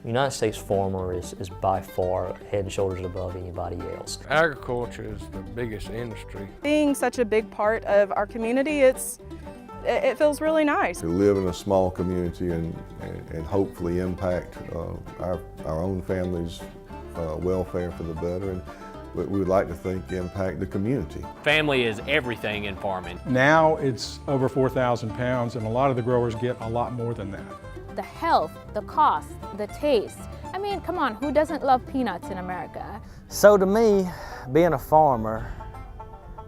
The United States farmer is by far head and shoulders above anybody else. Agriculture is the biggest industry. Being such a big part of our community, it feels really nice. To live in a small community and hopefully impact our own family's welfare for the better, and we would like to think impact the community. Family is everything in farming. Now it's over 4,000 pounds, and a lot of the growers get a lot more than that. The health, the cost, the taste. I mean, come on, who doesn't love peanuts in America? So to me, being a farmer,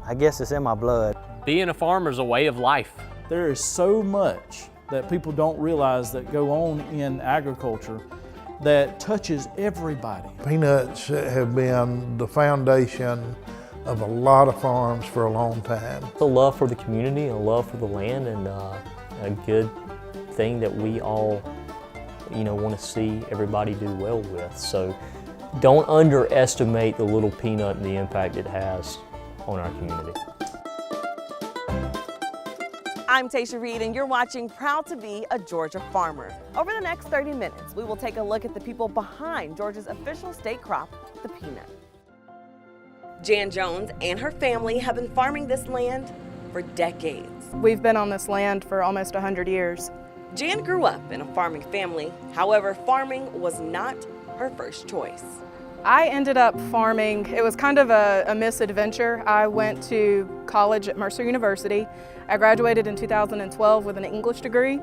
I guess it's in my blood. Being a farmer is a way of life. There is so much that people don't realize that go on in agriculture that touches everybody. Peanuts have been the foundation of a lot of farms for a long time. A love for the community, a love for the land, and a good thing that we all, want to see everybody do well with. So don't underestimate the little peanut and the impact it has on our community. I'm Tasha Reed, and you're watching Proud to be a Georgia Farmer. Over the next 30 minutes, we will take a look at the people behind Georgia's official state crop, the peanut. Jan Jones and her family have been farming this land for decades. We've been on this land for almost 100 years. Jan grew up in a farming family. However, farming was not her first choice. I ended up farming. It was kind of a misadventure. I went to college at Mercer University. I graduated in 2012 with an English degree,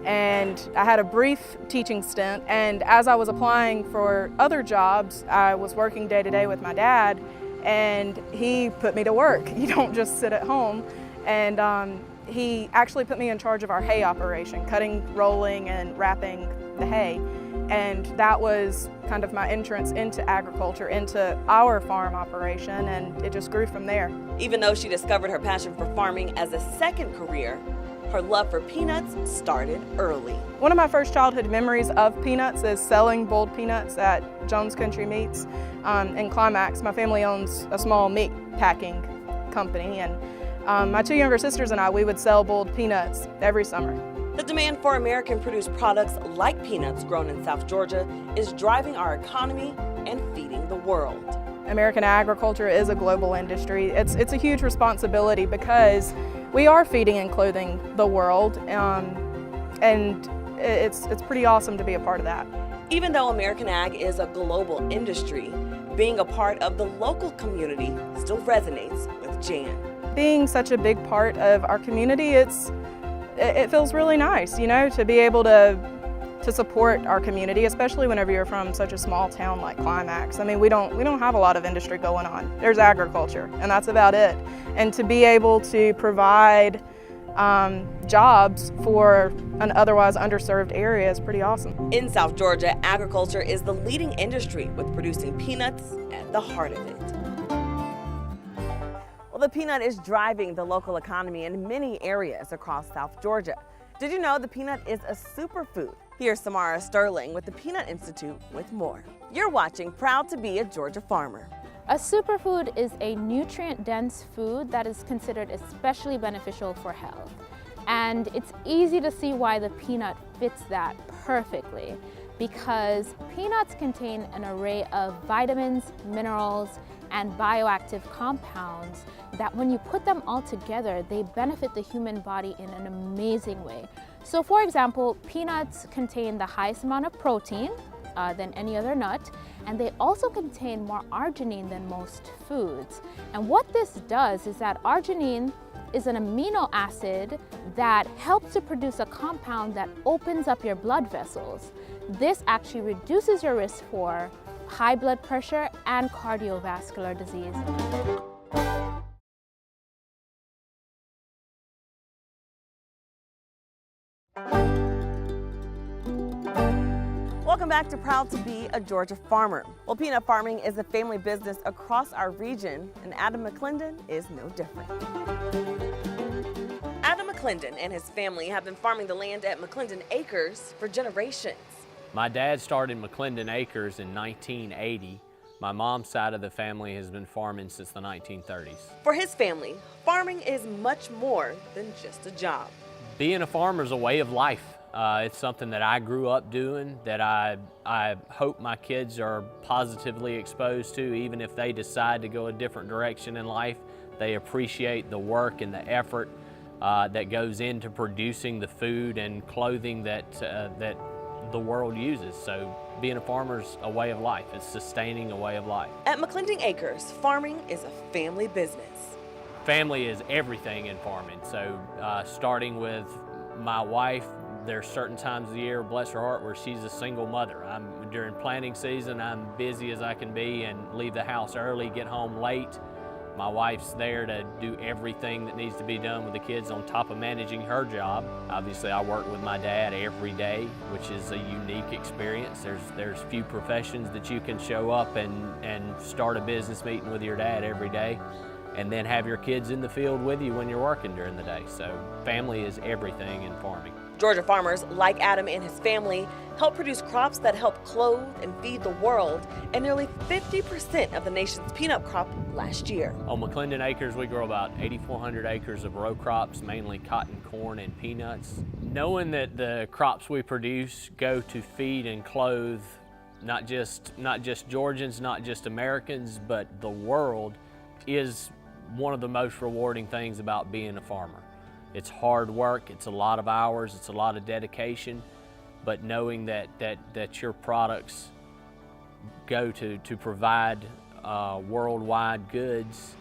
and I had a brief teaching stint. And as I was applying for other jobs, I was working day to day with my dad, and he put me to work. You don't just sit at home. And he actually put me in charge of our hay operation, cutting, rolling, and wrapping the hay. And that was kind of my entrance into agriculture, into our farm operation, and it just grew from there. Even though she discovered her passion for farming as a second career, her love for peanuts started early. One of my first childhood memories of peanuts is selling boiled peanuts at Jones Country Meats in Climax. My family owns a small meat packing company, and my two younger sisters and I, we would sell boiled peanuts every summer. The demand for American-produced products like peanuts grown in South Georgia is driving our economy and feeding the world. American agriculture is a global industry. It's a huge responsibility because we are feeding and clothing the world, and it's pretty awesome to be a part of that. Even though American ag is a global industry, being a part of the local community still resonates with Jan. Being such a big part of our community, it feels really nice, to be able to support our community, especially whenever you're from such a small town like Climax. I mean, we don't have a lot of industry going on. There's agriculture, and that's about it. And to be able to provide jobs for an otherwise underserved area is pretty awesome. In South Georgia, agriculture is the leading industry, with producing peanuts at the heart of it. Well, the peanut is driving the local economy in many areas across South Georgia. Did you know the peanut is a superfood? Here's Samara Sterling with the Peanut Institute with more. You're watching Proud to be a Georgia Farmer. A superfood is a nutrient-dense food that is considered especially beneficial for health. And it's easy to see why the peanut fits that perfectly, because peanuts contain an array of vitamins, minerals, and bioactive compounds that when you put them all together, they benefit the human body in an amazing way. So for example, peanuts contain the highest amount of protein than any other nut, and they also contain more arginine than most foods. And what this does is that arginine is an amino acid that helps to produce a compound that opens up your blood vessels. This actually reduces your risk for high blood pressure and cardiovascular disease. Welcome back to Proud to be a Georgia Farmer. Well, peanut farming is a family business across our region, and Adam McClendon is no different. Adam McClendon and his family have been farming the land at McClendon Acres for generations. My dad started McClendon Acres in 1980. My mom's side of the family has been farming since the 1930s. For his family, farming is much more than just a job. Being a farmer is a way of life. It's something that I grew up doing, that I hope my kids are positively exposed to. Even if they decide to go a different direction in life, they appreciate the work and the effort that goes into producing the food and clothing that the world uses. So being a farmer is a way of life. It's sustaining a way of life. At McClendon Acres, farming is a family business. Family is everything in farming. So starting with my wife, there's certain times of the year, bless her heart, where she's a single mother. During planting season, I'm busy as I can be and leave the house early, get home late. My wife's there to do everything that needs to be done with the kids on top of managing her job. Obviously, I work with my dad every day, which is a unique experience. There's few professions that you can show up and start a business meeting with your dad every day and then have your kids in the field with you when you're working during the day. So family is everything in farming. Georgia farmers, like Adam and his family, help produce crops that help clothe and feed the world, and nearly 50% of the nation's peanut crop last year. On McClendon Acres, we grow about 8,400 acres of row crops, mainly cotton, corn, and peanuts. Knowing that the crops we produce go to feed and clothe not just Georgians, not just Americans, but the world, is one of the most rewarding things about being a farmer. It's hard work, it's a lot of hours, it's a lot of dedication, but knowing that your products go to provide worldwide goods,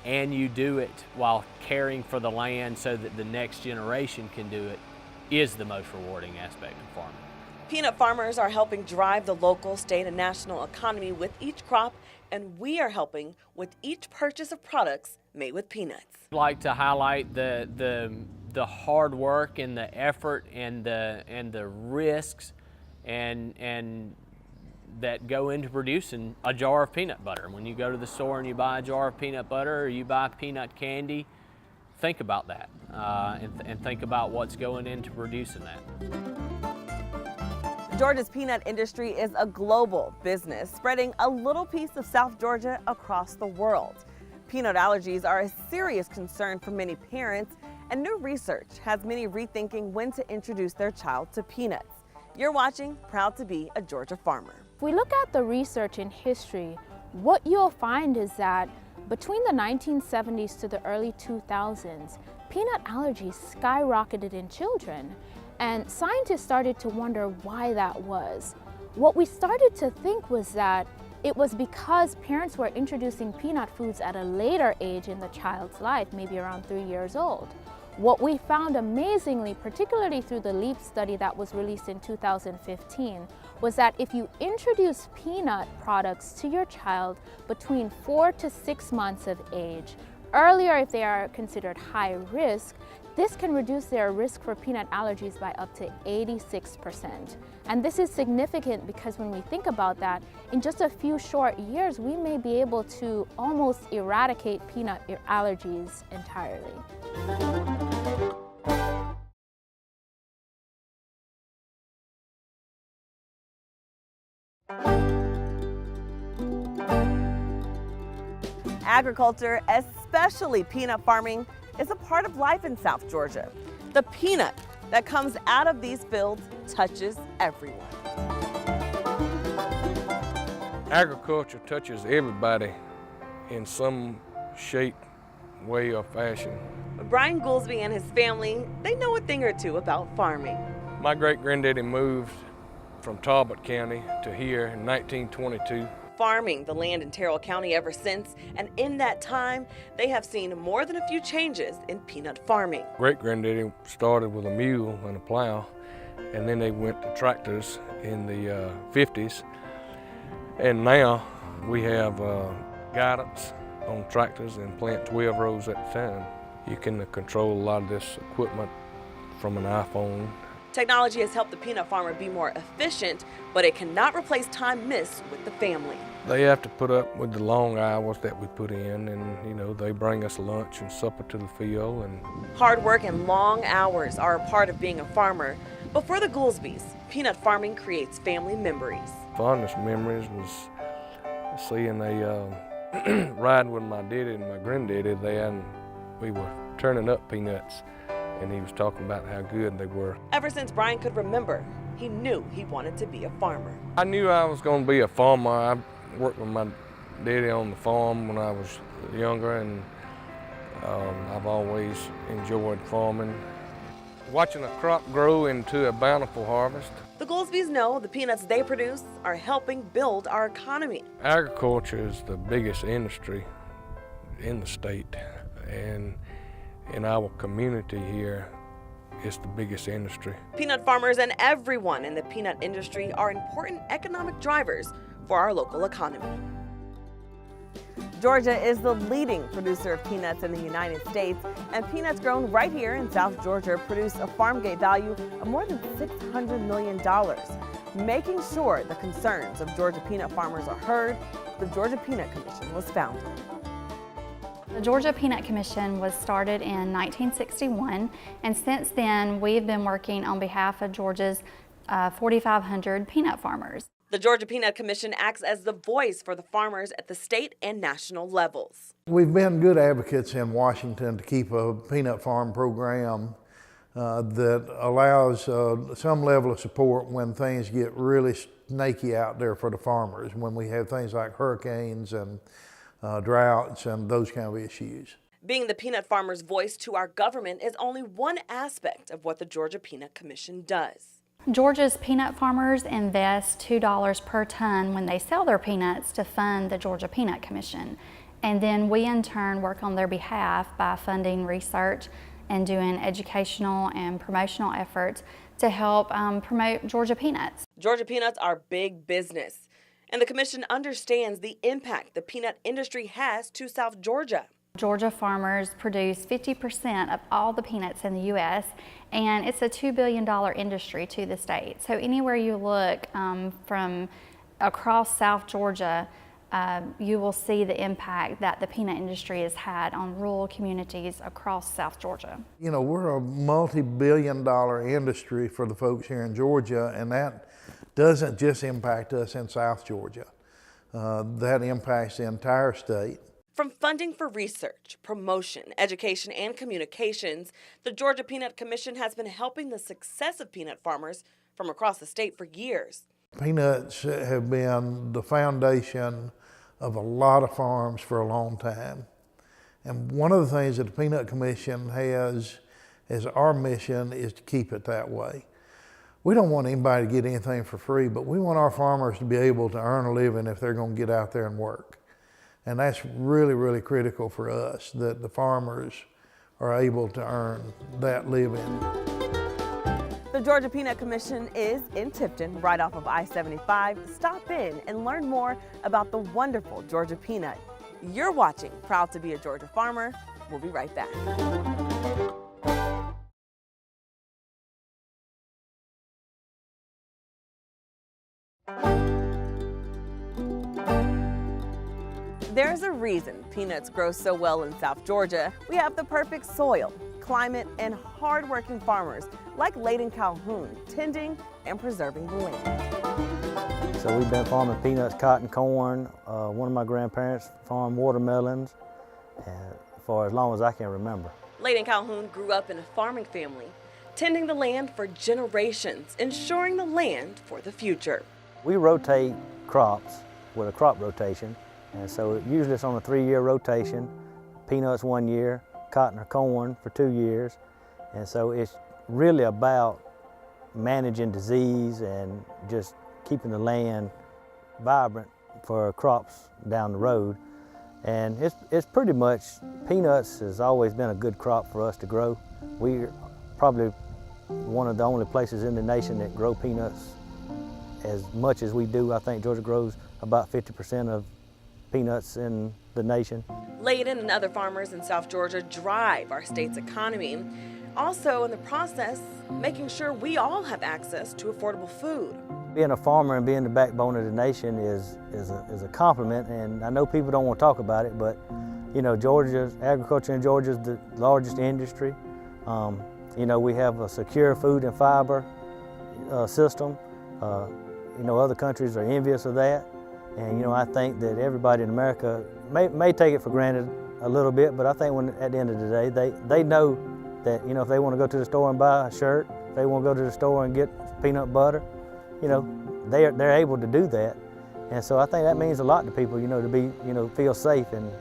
and you do it while caring for the land so that the next generation can do it, is the most rewarding aspect of farming. Peanut farmers are helping drive the local, state, and national economy with each crop, and we are helping with each purchase of products made with peanuts. I'd like to highlight the hard work and the effort and the risks and that go into producing a jar of peanut butter. When you go to the store and you buy a jar of peanut butter or you buy peanut candy, think about that and think about what's going into producing that. Georgia's peanut industry is a global business, spreading a little piece of South Georgia across the world. Peanut allergies are a serious concern for many parents, and new research has many rethinking when to introduce their child to peanuts. You're watching Proud to be a Georgia Farmer. If we look at the research in history, what you'll find is that between the 1970s to the early 2000s, peanut allergies skyrocketed in children. And scientists started to wonder why that was. What we started to think was that it was because parents were introducing peanut foods at a later age in the child's life, maybe around 3 years old. What we found amazingly, particularly through the LEAP study that was released in 2015, was that if you introduce peanut products to your child between 4 to 6 months of age, earlier if they are considered high risk, this can reduce their risk for peanut allergies by up to 86%. And this is significant because when we think about that, in just a few short years, we may be able to almost eradicate peanut allergies entirely. Agriculture, especially peanut farming, is a part of life in South Georgia. The peanut that comes out of these fields touches everyone. Agriculture touches everybody in some shape, way, or fashion. Brian Goolsby and his family, they know a thing or two about farming. My great-granddaddy moved from Talbot County to here in 1922. Farming the land in Terrell County ever since, and in that time, they have seen more than a few changes in peanut farming. Great-granddaddy started with a mule and a plow, and then they went to tractors in the 50s. And now we have guidance on tractors and plant 12 rows at a time. You can control a lot of this equipment from an iPhone. Technology has helped the peanut farmer be more efficient, but it cannot replace time missed with the family. They have to put up with the long hours that we put in, and you know, they bring us lunch and supper to the field. And hard work and long hours are a part of being a farmer, but for the Goolsbys, peanut farming creates family memories. Fondest memories was seeing they riding with my daddy and my granddaddy, we were turning up peanuts, and he was talking about how good they were. Ever since Brian could remember, he knew he wanted to be a farmer. I knew I was going to be a farmer. I worked with my daddy on the farm when I was younger, and I've always enjoyed farming. Watching a crop grow into a bountiful harvest. The Goolsbys know the peanuts they produce are helping build our economy. Agriculture is the biggest industry in the state, and in our community here, it's the biggest industry. Peanut farmers and everyone in the peanut industry are important economic drivers for our local economy. Georgia is the leading producer of peanuts in the United States, and peanuts grown right here in South Georgia produce a farm gate value of more than $600 million. Making sure the concerns of Georgia peanut farmers are heard, the Georgia Peanut Commission was founded. The Georgia Peanut Commission was started in 1961, and since then we've been working on behalf of Georgia's 4,500 peanut farmers. The Georgia Peanut Commission acts as the voice for the farmers at the state and national levels. We've been good advocates in Washington to keep a peanut farm program that allows some level of support when things get really snaky out there for the farmers, when we have things like hurricanes and droughts and those kind of issues. Being the peanut farmers' voice to our government is only one aspect of what the Georgia Peanut Commission does. Georgia's peanut farmers invest $2 per ton when they sell their peanuts to fund the Georgia Peanut Commission. And then we in turn work on their behalf by funding research and doing educational and promotional efforts to help promote Georgia peanuts. Georgia peanuts are big business, and the commission understands the impact the peanut industry has to South Georgia. Georgia farmers produce 50% of all the peanuts in the U.S., and it's a $2 billion industry to the state. So anywhere you look from across South Georgia, you will see the impact that the peanut industry has had on rural communities across South Georgia. You know, we're a multi-billion-dollar industry for the folks here in Georgia, and that doesn't just impact us in South Georgia. That impacts the entire state. From funding for research, promotion, education, and communications, the Georgia Peanut Commission has been helping the success of peanut farmers from across the state for years. Peanuts have been the foundation of a lot of farms for a long time. And one of the things that the Peanut Commission has as our mission is to keep it that way. We don't want anybody to get anything for free, but we want our farmers to be able to earn a living if they're going to get out there and work. And that's really, really critical for us, that the farmers are able to earn that living. The Georgia Peanut Commission is in Tifton, right off of I-75. Stop in and learn more about the wonderful Georgia peanut. You're watching Proud to be a Georgia Farmer. We'll be right back. There's a reason peanuts grow so well in South Georgia. We have the perfect soil, climate, and hard-working farmers like Layden Calhoun, tending and preserving the land. So we've been farming peanuts, cotton, corn. One of my grandparents farmed watermelons for as long as I can remember. Layden Calhoun grew up in a farming family, tending the land for generations, ensuring the land for the future. We rotate crops with a crop rotation. And so usually it's on a 3-year rotation, peanuts 1 year, cotton or corn for 2 years. And so it's really about managing disease and just keeping the land vibrant for crops down the road. And it's pretty much, peanuts has always been a good crop for us to grow. We're probably one of the only places in the nation that grow peanuts as much as we do. I think Georgia grows about 50% of peanuts in the nation. Layden and other farmers in South Georgia drive our state's economy. Also, in the process, making sure we all have access to affordable food. Being a farmer and being the backbone of the nation is a compliment, and I know people don't want to talk about it, but you know, agriculture in Georgia is the largest industry. You know, we have a secure food and fiber system. You know, other countries are envious of that. And I think that everybody in America may take it for granted a little bit, but I think at the end of the day, they know that, if they want to go to the store and buy a shirt, if they want to go to the store and get peanut butter, they're able to do that. And so I think that means a lot to people, to be, feel safe and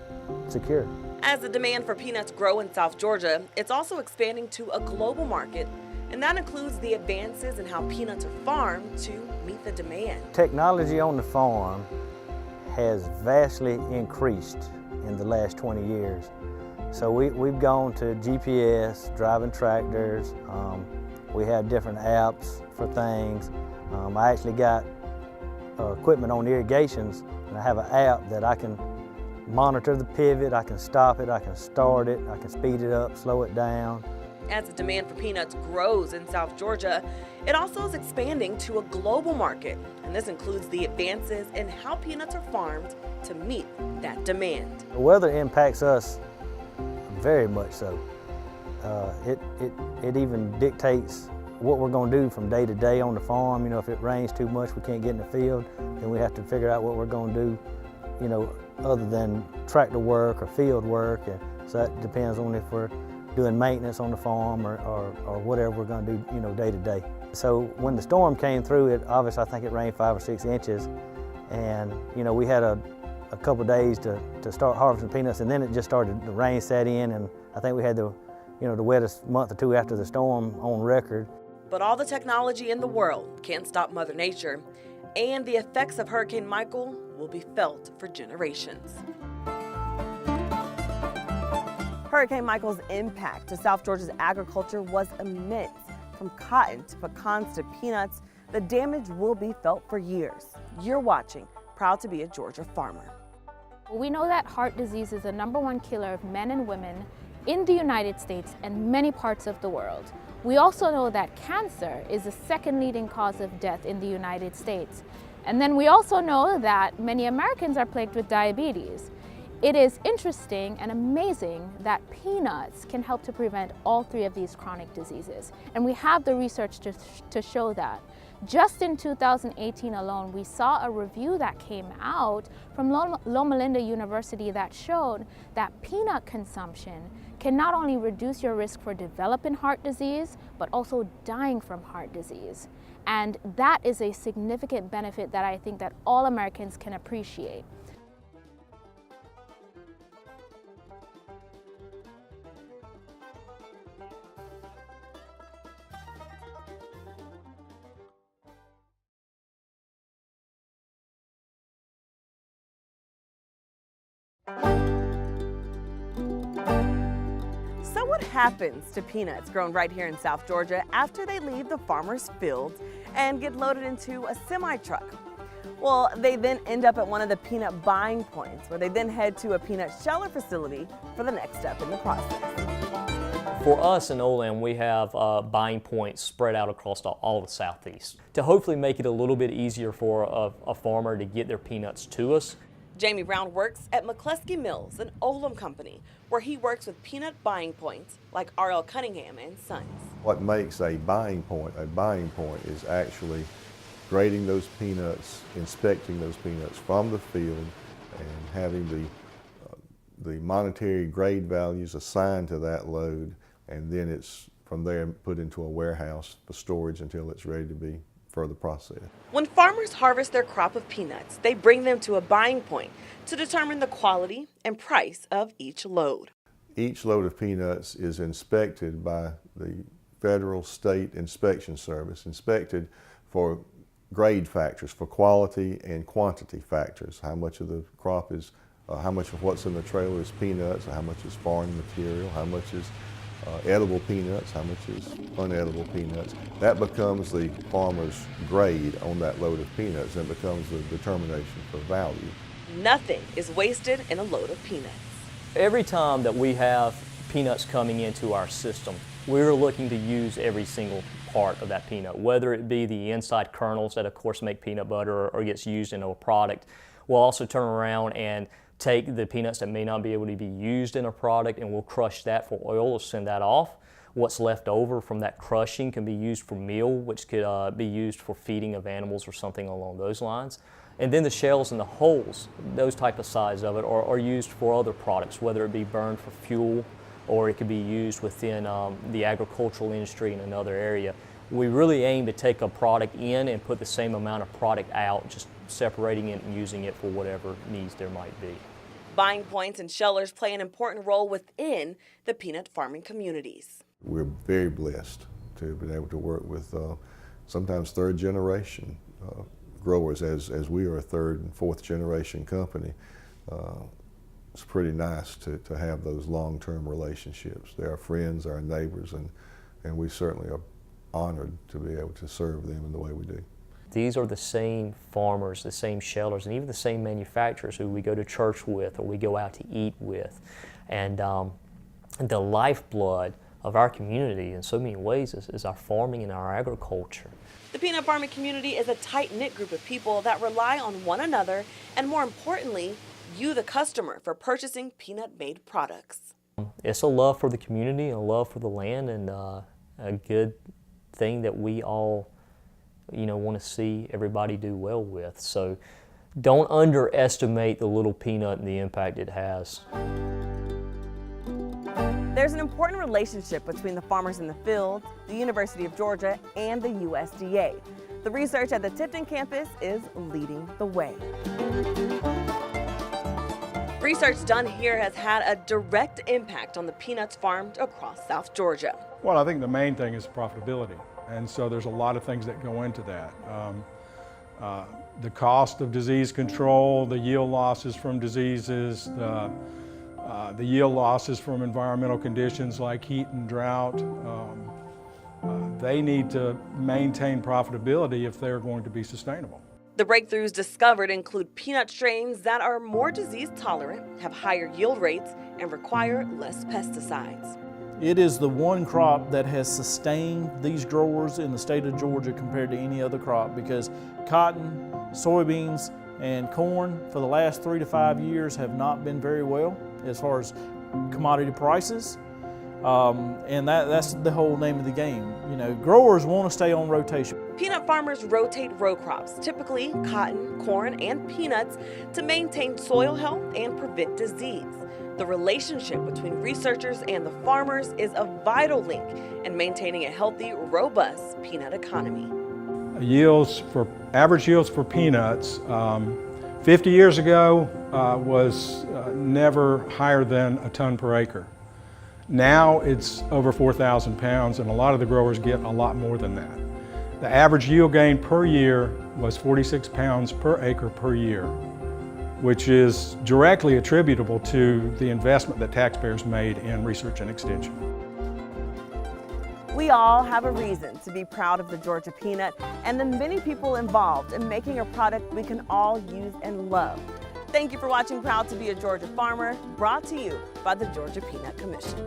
secure. As the demand for peanuts grow in South Georgia, it's also expanding to a global market, and that includes the advances in how peanuts are farmed to meet the demand. Technology on the farm has vastly increased in the last 20 years. So we've gone to GPS, driving tractors, we have different apps for things. I actually got equipment on irrigations, and I have an app that I can monitor the pivot, I can stop it, I can start it, I can speed it up, slow it down. As the demand for peanuts grows in South Georgia, it also is expanding to a global market, and this includes the advances in how peanuts are farmed to meet that demand. The weather impacts us very much so. It even dictates what we're going to do from day to day on the farm. If it rains too much, we can't get in the field, then we have to figure out what we're going to do, other than tractor work or field work. And so that depends on if we're doing maintenance on the farm or whatever we're going to do, day to day. So when the storm came through, obviously I think it rained 5 or 6 inches, and we had a couple of days to start harvesting peanuts, and then it just started, the rain set in, and I think we had the wettest month or two after the storm on record. But all the technology in the world can't stop Mother Nature, and the effects of Hurricane Michael will be felt for generations. Hurricane Michael's impact to South Georgia's agriculture was immense. From cotton to pecans to peanuts, the damage will be felt for years. You're watching Proud to be a Georgia Farmer. We know that heart disease is the #1 killer of men and women in the United States and many parts of the world. We also know that cancer is the 2nd leading cause of death in the United States. And then we also know that many Americans are plagued with diabetes. It is interesting and amazing that peanuts can help to prevent all 3 of these chronic diseases. And we have the research to show that. Just in 2018 alone, we saw a review that came out from Loma Linda University that showed that peanut consumption can not only reduce your risk for developing heart disease, but also dying from heart disease. And that is a significant benefit that I think that all Americans can appreciate. So what happens to peanuts grown right here in South Georgia after they leave the farmer's fields and get loaded into a semi-truck? Well, they then end up at one of the peanut buying points, where they then head to a peanut sheller facility for the next step in the process. For us in Olam, we have buying points spread out across all of the Southeast to hopefully make it a little bit easier for a farmer to get their peanuts to us. Jamie Brown works at McCluskey Mills, an Olam company, where he works with peanut buying points like R.L. Cunningham and Sons. What makes a buying point is actually grading those peanuts, inspecting those peanuts from the field, and having the monetary grade values assigned to that load, and then it's from there put into a warehouse for storage until it's ready to be further processed. When farmers harvest their crop of peanuts, they bring them to a buying point to determine the quality and price of each load. Each load of peanuts is inspected by the Federal State Inspection Service, inspected for grade factors, for quality and quantity factors. How much of the crop is, how much of what's in the trailer is peanuts, how much is foreign material, how much is edible peanuts, how much is unedible peanuts. That becomes the farmer's grade on that load of peanuts, and becomes the determination for value. Nothing is wasted in a load of peanuts. Every time that we have peanuts coming into our system, we're looking to use every single part of that peanut, whether it be the inside kernels that of course make peanut butter or gets used in a product. We'll also turn around and take the peanuts that may not be able to be used in a product, and we'll crush that for oil or send that off. What's left over from that crushing can be used for meal, which could be used for feeding of animals or something along those lines. And then the shells and the hulls, those type of size of it, are used for other products, whether it be burned for fuel or it could be used within the agricultural industry in another area. We really aim to take a product in and put the same amount of product out, just separating it and using it for whatever needs there might be. Buying points and shellers play an important role within the peanut farming communities. We're very blessed to have been able to work with sometimes third generation growers, as we are a third and fourth generation company. It's pretty nice to have those long-term relationships. They're our friends, our neighbors, and we certainly are honored to be able to serve them in the way we do. These are the same farmers, the same shellers, and even the same manufacturers who we go to church with or we go out to eat with. And the lifeblood of our community in so many ways is our farming and our agriculture. The peanut farming community is a tight-knit group of people that rely on one another and, more importantly, you, the customer, for purchasing peanut-made products. It's a love for the community and a love for the land, and a good thing that we all want to see everybody do well with. So don't underestimate the little peanut and the impact it has. There's an important relationship between the farmers in the field, the University of Georgia, and the USDA. The research at the Tifton campus is leading the way. Research done here has had a direct impact on the peanuts farmed across South Georgia. Well, I think the main thing is profitability. And so there's a lot of things that go into that. The cost of disease control, the yield losses from diseases, the yield losses from environmental conditions like heat and drought. They need to maintain profitability if they're going to be sustainable. The breakthroughs discovered include peanut strains that are more disease tolerant, have higher yield rates, and require less pesticides. It is the one crop that has sustained these growers in the state of Georgia compared to any other crop, because cotton, soybeans, and corn for the last 3 to 5 years have not been very well as far as commodity prices. And that's the whole name of the game. Growers want to stay on rotation. Peanut farmers rotate row crops, typically cotton, corn, and peanuts, to maintain soil health and prevent disease. The relationship between researchers and the farmers is a vital link in maintaining a healthy, robust peanut economy. Average yields for peanuts 50 years ago was never higher than a ton per acre. Now it's over 4,000 pounds, and a lot of the growers get a lot more than that. The average yield gain per year was 46 pounds per acre per year, which is directly attributable to the investment that taxpayers made in research and extension. We all have a reason to be proud of the Georgia peanut and the many people involved in making a product we can all use and love. Thank you for watching Proud to be a Georgia Farmer, brought to you by the Georgia Peanut Commission.